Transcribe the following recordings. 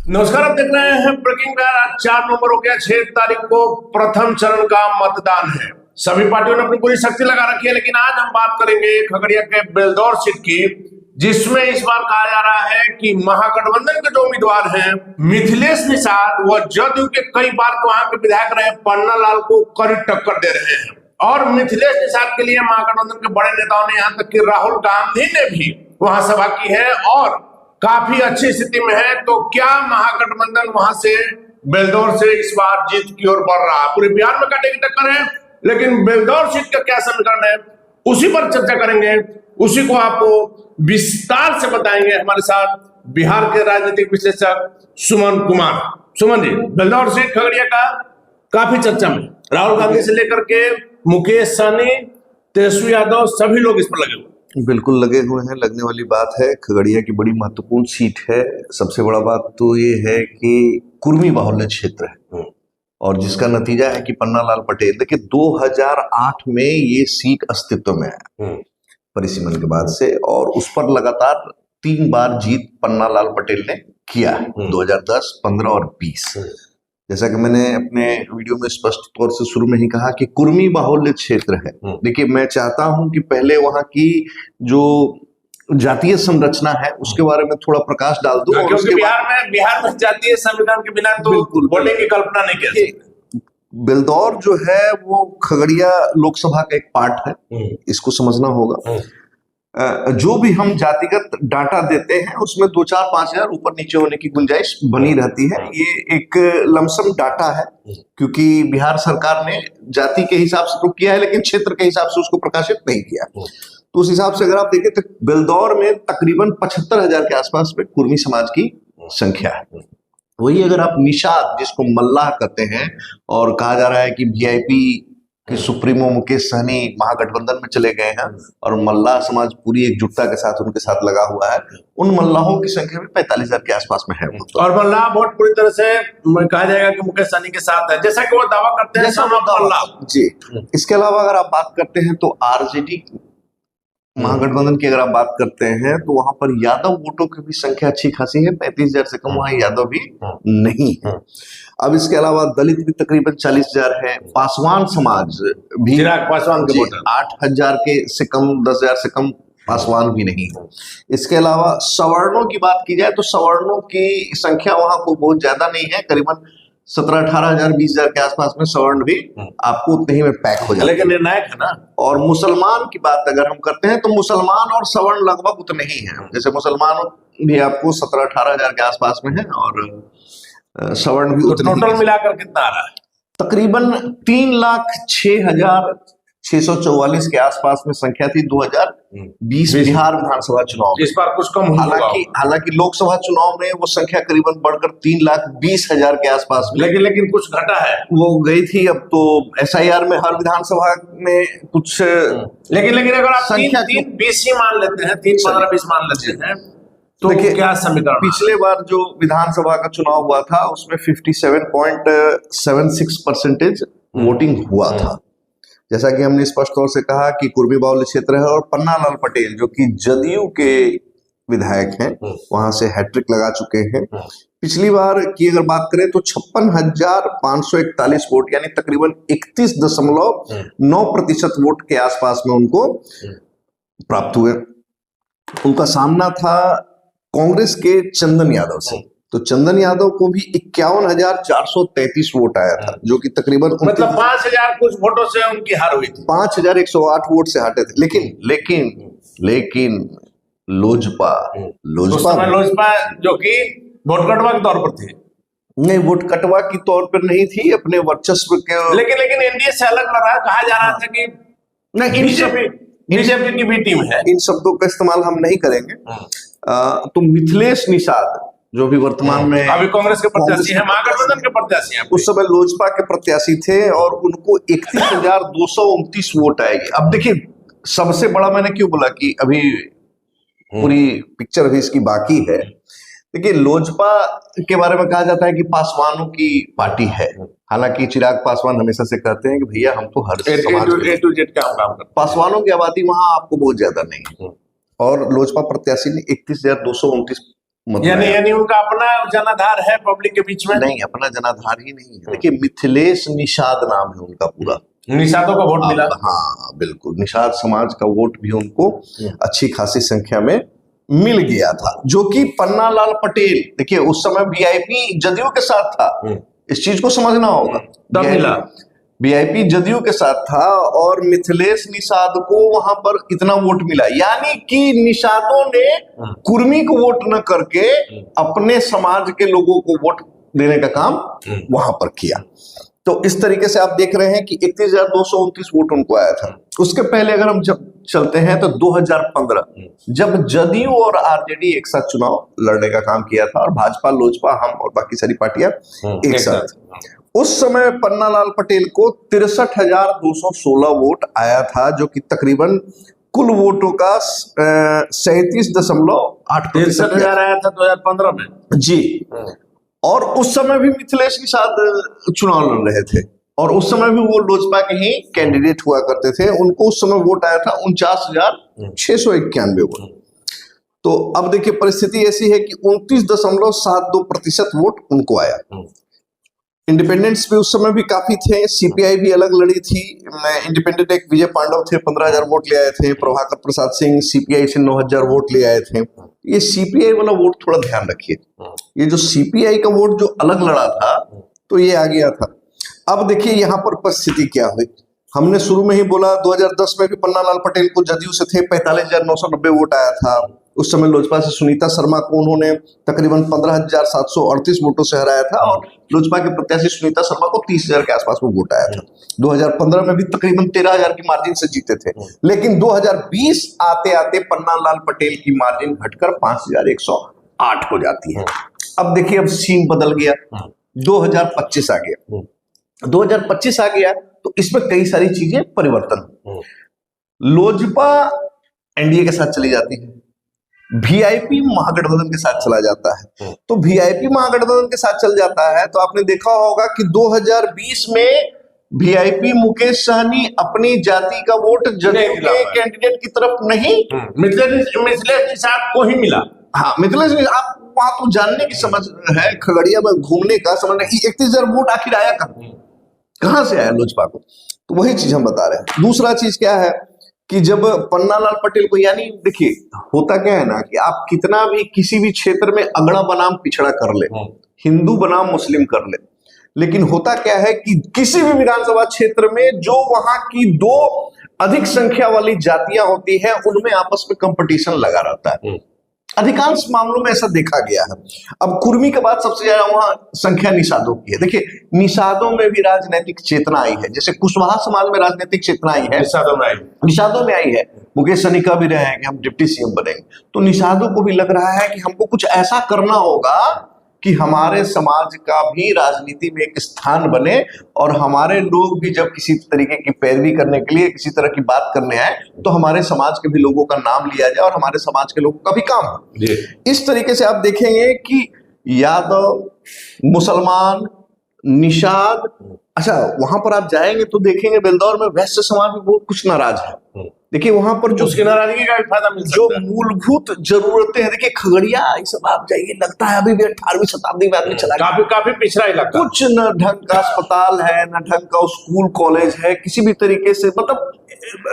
नमस्कार, आप देख रहे हैं ब्रेकिंग न्यूज। आज 4 नवंबर हो गया। 6 तारीख को प्रथम चरण का मतदान है। सभी पार्टियों ने अपनी पूरी शक्ति लगा रखी है, लेकिन आज हम बात करेंगे खगड़िया के बेलदौर सीट की, जिसमें इस बार कहा जा रहा है कि महागठबंधन के जो उम्मीदवार हैं मिथिलेश निषाद, वह जदयू के कई बार वहां के विधायक रहे पन्ना लाल को कड़ी टक्कर दे रहे हैं। और मिथिलेश निषाद के लिए महागठबंधन के बड़े नेताओं ने, यहाँ तक कि राहुल गांधी ने भी वहां सभा की है और काफी अच्छी स्थिति में है। तो क्या महागठबंधन वहां से बेलदौर से इस बार जीत की ओर बढ़ रहा है? पूरे बिहार में कांटे की टक्कर है, लेकिन बेलदौर सीट का क्या समीकरण है, उसी पर चर्चा करेंगे। उसी को आपको विस्तार से बताएंगे हमारे साथ बिहार के राजनीतिक विश्लेषक सुमन कुमार। सुमन जी, बेलदौर सीट खगड़िया का काफी चर्चा में, राहुल गांधी से लेकर के मुकेश सहनी, तेजस्वी यादव, सभी लोग इस पर लगे हुए। बिल्कुल लगे हुए हैं। लगने वाली बात है, खगड़िया की बड़ी महत्वपूर्ण सीट है। सबसे बड़ा बात तो ये है कि कुर्मी बाहुल्य क्षेत्र है और जिसका नतीजा है कि पन्ना लाल पटेल, देखिए 2008 में ये सीट अस्तित्व में है परिसीमन के बाद से, और उस पर लगातार 3 बार जीत पन्ना लाल पटेल ने किया है, 2010, 15 और 20। जैसा कि मैंने अपने वीडियो में स्पष्ट तौर से शुरू में ही कहा कि कुर्मी बाहुल्य क्षेत्र है। देखिए, मैं चाहता हूं कि पहले वहां की जो जातीय संरचना है उसके बारे में थोड़ा प्रकाश डाल दूं, क्योंकि बिहार में जातीय संविधान के बिना तो बोलने की कल्पना नहीं कर सकते। बेलदौर जो है वो खगड़िया लोकसभा का एक पार्ट है, इसको समझना होगा। जो भी हम जातिगत डाटा देते हैं उसमें 2-4-5 हजार ऊपर नीचे होने की गुंजाइश बनी रहती है। ये एक लमसम डाटा है, क्योंकि बिहार सरकार ने जाति के हिसाब से तो किया है, लेकिन क्षेत्र के हिसाब से उसको प्रकाशित नहीं किया। तो उस हिसाब से अगर आप देखें तो बेलदौर में तकरीबन 75,000 के आसपास में कुर्मी समाज की संख्या है। वही अगर आप निषाद, जिसको मल्लाह कहते हैं, और कहा जा रहा है कि वीआईपी कि सुप्रीमो मुकेश सहनी महागठबंधन में चले गए हैं और मल्लाह समाज पूरी एकजुटता के साथ उनके साथ लगा हुआ है, उन मल्लाहों की संख्या भी 45,000 के आसपास में है। और मल्लाह वोट पूरी तरह से कहा जाएगा कि मुकेश सहनी के साथ है, जैसा कि वो दावा करते हैं मल्लाह जी। इसके अलावा अगर आप बात करते हैं तो आरजेडी महागठबंधन की अगर आप बात करते हैं तो वहां पर यादव वोटों की भी संख्या अच्छी खासी है, 35,000 से कम वहां यादव भी नहीं है। अब इसके अलावा दलित भी तकरीबन 40,000 है। पासवान समाज भी, पासवान के वोटर 8,000 के से कम, 10,000 से कम पासवान भी नहीं है। इसके अलावा सवर्णों की बात की जाए तो सवर्णों की संख्या वहां को बहुत ज्यादा नहीं है, करीबन 17-18,000, 20,000 के आसपास में सवर्ण भी आपको उतने ही में पैक हो जाए, लेकिन निर्णायक है ना। और मुसलमान की बात अगर हम करते हैं तो मुसलमान और सवर्ण लगभग उतने ही हैं। जैसे मुसलमान भी आपको 17-18,000 के आसपास में है और सवर्ण भी उतने। टोटल मिलाकर कितना आ रहा है? तकरीबन 3,06,644 के आसपास में संख्या थी 2020 बिहार विधानसभा चुनाव। इस बार कुछ कम, हालांकि लोकसभा चुनाव में वो संख्या करीबन बढ़कर 3,20,000 के आसपास में, लेकिन कुछ घटा है, वो गई थी। अब तो एसआईआर में हर विधानसभा में कुछ, लेकिन अगर आप संख्या 3-20 ही मान लेते हैं, 3-15-20 मान लेते हैं, तो क्या समीकरण? पिछले बार जो विधानसभा का चुनाव हुआ था उसमें 57.76% वोटिंग हुआ था। जैसा कि हमने स्पष्ट तौर से कहा कि कुर्मी बाहुल्य क्षेत्र है और पन्ना लाल पटेल जो कि जदयू के विधायक हैं, वहां से हैट्रिक लगा चुके हैं। पिछली बार की अगर बात करें तो 56,541 वोट, यानी तकरीबन 31.9% वोट के आसपास में उनको प्राप्त हुए। उनका सामना था कांग्रेस के चंदन यादव से, तो चंदन यादव को भी 51,433 वोट आया था, जो कि तकरीबन मतलब 5,000 कुछ वोटों से उनकी हार हुई थी। 5,108 वोट से हारे थे। लेकिन लोजपा जो कि वोट कटवा के तौर पर थी, नहीं, वोट कटवा की तौर पर नहीं थी, अपने वर्चस्व के। लेकिन एनडीए से अलग लड़ा, कहा जा रहा था कि नहीं, बीजेपी की भी टीम है। इन शब्दों का इस्तेमाल हम नहीं करेंगे। तो मिथिलेश निषाद जो भी वर्तमान में अभी कांग्रेस के प्रत्याशी हैं, महागठबंधन के प्रत्याशी हैं, उस समय लोजपा के प्रत्याशी थे और उनको 31,229 वोट आएगी। अब देखिए, सबसे बड़ा मैंने क्यों बोला कि अभी पूरी पिक्चर अभी इसकी बाकी है। देखिए, लोजपा के बारे में कहा जाता है कि पासवानों की पार्टी है। हालांकि चिराग पासवान हमेशा से कहते हैं कि भैया हम तो हर A to Z काम करते हैं। पासवानों की आबादी वहां आपको बहुत ज्यादा नहीं है, और लोजपा प्रत्याशी ने 31,229 मतलब यानी उनका अपना जनाधार है पब्लिक के बीच में? नहीं, अपना जनाधार ही नहीं है। देखिए, मिथिलेश निषाद नाम है उनका पूरा। निषादों को वोट मिला? हाँ बिल्कुल, निषाद समाज का वोट भी उनको अच्छी खासी संख्या में मिल गया था, जो कि पन्नालाल पटेल, देखिए उस समय वीआईपी जदयू के साथ था, इस चीज को समझना होगा। तब मिला, वीआईपी जदयू के साथ था और मिथिलेश निषाद को वहां पर इतना वोट मिला, यानी कि निषादों ने कुर्मी को वोट न करके अपने समाज के लोगों को वोट देने का काम वहां पर किया। तो इस तरीके से आप देख रहे हैं कि 31,229 वोट उनको आया था। उसके पहले अगर हम जब चलते हैं तो 2015 जब जदयू और आरजेडी एक साथ चुनाव लड़ने का काम किया था और भाजपा, लोजपा, हम और बाकी सारी पार्टियां एक साथ, उस समय पन्नालाल पटेल को 63,216 वोट आया था, जो कि तकरीबन कुल वोटों का 37.8% 63,000 आया था 2015 में जी। और उस समय भी मिथिलेश निषाद चुनाव लड़ रहे थे और उस समय भी वो लोजपा के ही कैंडिडेट हुआ करते थे। उनको उस समय वोट आया था 49,691 वोट। तो अब देखिए, परिस्थिति ऐसी है कि 29.72% वोट उनको आया। इंडिपेंडेंट्स भी उस समय भी काफी थे, सीपीआई भी अलग लड़ी थी। इंडिपेंडेंट एक विजय पांडव थे, 15,000 वोट ले आए थे। प्रभाकर प्रसाद सिंह सीपीआई से 9,000 वोट ले आए थे। ये सीपीआई वाला वोट थोड़ा ध्यान रखिए, ये जो सीपीआई का वोट जो अलग लड़ा था तो ये आ गया था। अब देखिए यहाँ पर परिस्थिति क्या हुई। हमने शुरू में ही बोला 2010 में भी पन्नालाल पटेल को जदयू से थे 45,990 वोट आया था। उस समय लोजपा से सुनीता शर्मा को उन्होंने तकरीबन 15,738 वोटों से हराया था और लोजपा के प्रत्याशी सुनीता शर्मा को 30,000 के आसपास में वोट आया था। 2015 में भी तकरीबन 13,000 की मार्जिन से जीते थे, लेकिन 2020 आते आते पन्नालाल पटेल की मार्जिन घटकर 5,108 हो जाती है। अब देखिए, अब सीन बदल गया, 2025 आ गया। 2025 आ गया तो इसमें कई सारी चीजें परिवर्तन। लोजपा एनडीए के साथ चली जाती है, वीआईपी महागठबंधन के साथ चला जाता है। तो वीआईपी महागठबंधन के साथ चल जाता है तो आपने देखा होगा कि 2020 में वीआईपी मुकेश सहनी अपनी जाति का वोट जदयू के कैंडिडेट की तरफ नहीं, मिथिलेश निषाद को ही मिला। हाँ, मिथिलेश, आप वहां तो जानने की समझ है, खगड़िया में घूमने का समझ नहीं, 31,000 वोट आखिर आया कहां से आया लोजपा को, तो वही चीज हम बता रहे हैं। दूसरा चीज क्या है कि जब पन्नालाल पटेल को, यानी देखिए होता क्या है ना कि आप कितना भी किसी भी क्षेत्र में अगड़ा बनाम पिछड़ा कर ले, हिंदू बनाम मुस्लिम कर ले, लेकिन होता क्या है कि किसी भी विधानसभा क्षेत्र में जो वहां की दो अधिक संख्या वाली जातियां होती है उनमें आपस में कंपटीशन लगा रहता है। अधिकांश मामलों में ऐसा देखा गया है। अब कुर्मी के बाद सबसे ज्यादा वहां संख्या निषादों की है। देखिए, निषादों में भी राजनीतिक चेतना आई है, जैसे कुशवाहा समाज में राजनीतिक चेतना आई है, निषादों में आई है। मुकेश सहनी का भी रहे हैं कि हम डिप्टी सीएम बनेंगे, तो निषादों को भी लग रहा है कि हमको कुछ ऐसा करना होगा कि हमारे समाज का भी राजनीति में एक स्थान बने और हमारे लोग भी जब किसी तरीके की पैरवी करने के लिए किसी तरह की बात करने आए तो हमारे समाज के भी लोगों का नाम लिया जाए और हमारे समाज के लोगों का भी काम हो। इस तरीके से आप देखेंगे कि यादव, मुसलमान, निषाद, अच्छा वहां पर आप जाएंगे तो देखेंगे बेलदौर में वैश्य समाज भी बहुत कुछ नाराज है। देखिए वहां पर जो उसकी नाराजगी का भी फायदा मिल जो मूलभूत जरूरतें हैं, देखिए खगड़िया ये सब आप जाइए, लगता है अभी भी 18वीं शताब्दी में आदमी चला गया। काफी पिछड़ा इलाका, कुछ न ढंग का अस्पताल है, न ढंग का स्कूल कॉलेज है, किसी भी तरीके से, मतलब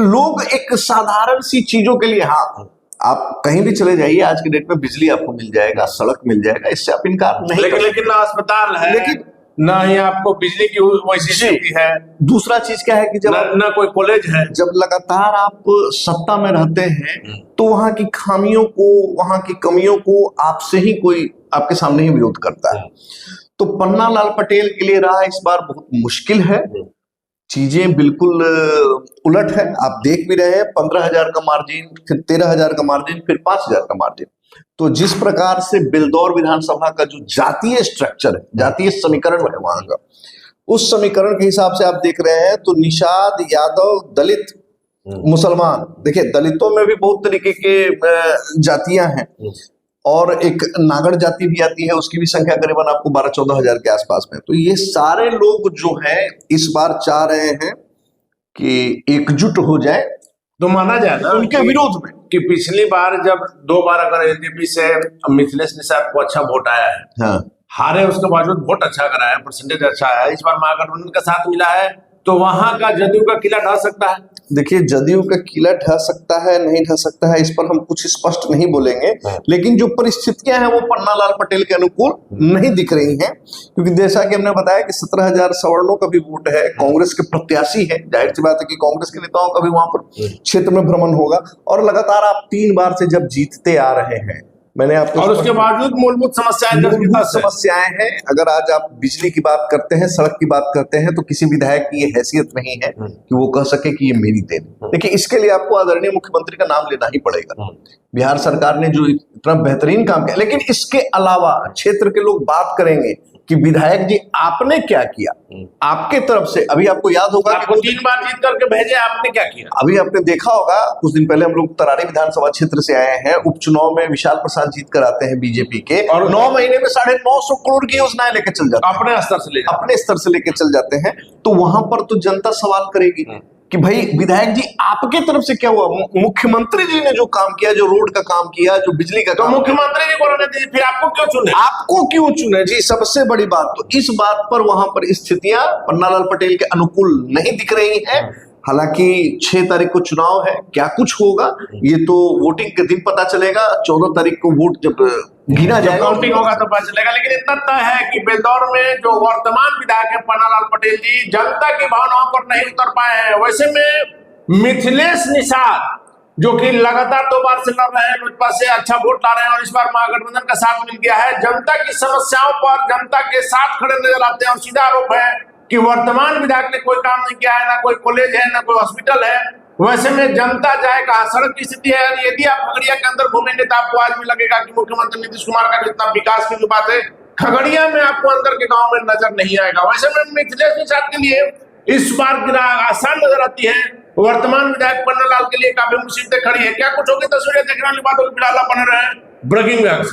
लोग एक साधारण सी चीजों के लिए, हाँ आप कहीं भी चले जाइए आज के डेट में बिजली आपको मिल जाएगा, सड़क मिल जाएगा, इससे आप इनकार नहीं, लेकिन ना अस्पताल है, लेकिन ना ही आपको बिजली की वैसी स्थिति है। दूसरा चीज क्या है कि जब ना कोई कॉलेज है, जब लगातार आप सत्ता में रहते हैं तो वहां की खामियों को, वहां की कमियों को आपसे ही कोई आपके सामने ही विरोध करता है। तो पन्नालाल पटेल के लिए रहा इस बार बहुत मुश्किल है, चीजें बिल्कुल उलट है। आप देख भी रहे हैं 15,000 का मार्जिन, फिर 13,000 का मार्जिन, फिर 5,000 का मार्जिन। तो जिस प्रकार से बेलदौर विधानसभा का जो जातीय स्ट्रक्चर है, जातीय समीकरण है वहां का, उस समीकरण के हिसाब से आप देख रहे हैं तो निषाद, यादव, दलित, मुसलमान, देखिए दलितों में भी बहुत तरीके के जातियां हैं और एक नागड़ जाति भी आती है, उसकी भी संख्या करीबन आपको 12-14 हजार के आसपास में। तो ये सारे लोग जो हैं इस बार चाह रहे हैं कि एकजुट हो जाए, तो माना जाए ना उनके विरोध में कि पिछली बार जब 2 बार अगर एलजेपी से मिथिलेश निषाद को अच्छा वोट आया है, हाँ हारे उसके बावजूद वोट अच्छा कराया, परसेंटेज अच्छा आया, इस बार महागठबंधन का साथ मिला है, तो वहां का जदयू का किला ढह सकता है। देखिए, जदयू का किला ढह सकता है, नहीं ढह सकता है, इस पर हम कुछ स्पष्ट नहीं बोलेंगे, लेकिन जो परिस्थितियां हैं वो पन्नालाल पटेल के अनुकूल नहीं दिख रही हैं, क्योंकि जैसा कि हमने बताया कि 17,000 सवर्णों का भी वोट है, कांग्रेस के प्रत्याशी है, जाहिर सी बात है कि कांग्रेस के नेताओं का भी वहां पर क्षेत्र में भ्रमण होगा, और लगातार आप 3 बार से जब जीतते आ रहे हैं, मैंने आपको, और उसके बावजूद मूलभूत समस्याएं हैं। अगर आज आप बिजली की बात करते हैं, सड़क की बात करते हैं, तो किसी विधायक की ये हैसियत नहीं है कि वो कह सके कि ये मेरी देन। देखिए, इसके लिए आपको आदरणीय मुख्यमंत्री का नाम लेना ही पड़ेगा। बिहार सरकार ने जो इतना बेहतरीन काम किया, लेकिन इसके अलावा क्षेत्र के लोग बात करेंगे कि विधायक जी आपने क्या किया आपके तरफ से। अभी आपको याद होगा कि 3 बार जीत करके भेजे, आपने क्या किया। अभी आपने देखा होगा, कुछ दिन पहले हम लोग तरारी विधानसभा क्षेत्र से आए हैं, उपचुनाव में विशाल प्रसाद जीत कर आते हैं बीजेपी के, और 9 महीने में 950 करोड़ की योजनाएं लेकर चल जाते हैं, अपने स्तर से लेकर चल जाते हैं। तो वहां पर तो जनता सवाल करेगी कि भाई विधायक जी आपके तरफ से क्या हुआ। मुख्यमंत्री जी ने जो काम किया, जो रोड का काम किया, जो बिजली का, तो मुख्यमंत्री जी को रहने दीजिए, फिर आपको क्यों चुने जी। सबसे बड़ी बात तो इस बात पर वहां पर स्थितियां पन्नालाल पटेल के अनुकूल नहीं दिख रही हैं। हालांकि 6 तारीख को चुनाव है, क्या कुछ होगा ये तो वोटिंग के दिन पता चलेगा। 14 तारीख को वोट जब गिना जाएगा, काउंटिंग होगा तो पता चलेगा। लेकिन इतना तय है कि बेलदौर में जो वर्तमान विधायक है पन्नालाल पटेल जी, जनता की भावनाओं पर नहीं उतर पाए हैं। वैसे में मिथिलेश निषाद, जो कि लगातार 2 बार से लड़ रहे हैं, लोजपा से अच्छा वोट ला रहे हैं, और इस बार महागठबंधन का साथ मिल गया है, जनता की समस्याओं पर जनता के साथ खड़े नजर आते हैं। और सीधा आरोप है कि वर्तमान विधायक ने कोई काम नहीं किया है, ना कोई कॉलेज है, ना कोई हॉस्पिटल है। वैसे में जनता जाए कहां। सड़क की स्थिति है, यदि आप खगड़िया के अंदर घूमेंगे तो आपको आज भी लगेगा कि मुख्यमंत्री नीतीश कुमार का जितना विकास की जो बात है, खगड़िया में आपको अंदर के गांव में नजर नहीं आएगा। वैसे में मिथिलेश निषाद के लिए इस बार गिरा आसान नजर आती है, वर्तमान विधायक पन्नालाल के लिए काफी मुसीबतें खड़ी है। क्या कुछ होगी तस्वीरें देखने वाली बात होगी। फिलहाल बने रहे ब्रेकिंग न्यूज।